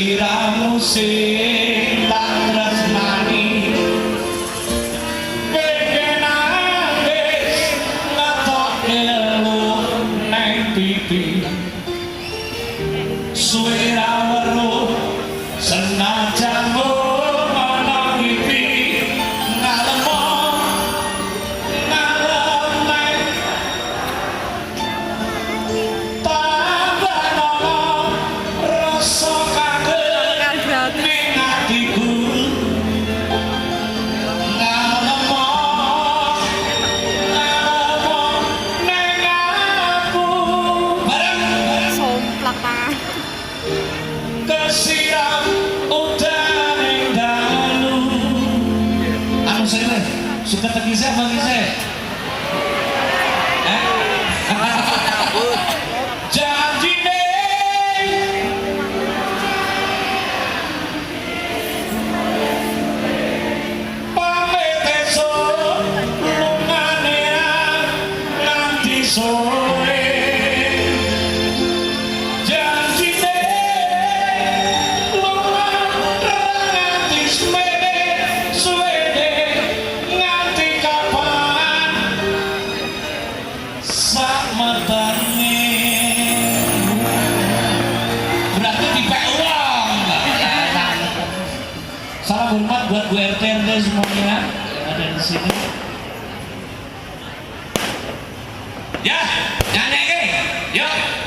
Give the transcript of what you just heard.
sliramu sing tak tresnani pengenane ngetokke lu nang pipi suwe ra weruh senajan ana pipi ngalemo ngalem tambah nolong rasa kangen ning atiku ngalemo ning aku bareng somplak kesiram udan ing dalu anu sing suka tegise apa gise janjine pamit esuk lungane nganti sore janjine lunga nganti semene suwene nganti kapan sak metane berarti dipek uang. Salam hormat buat Bu RT semuanya yang ada di sini. Ya, nyanyi, yuk.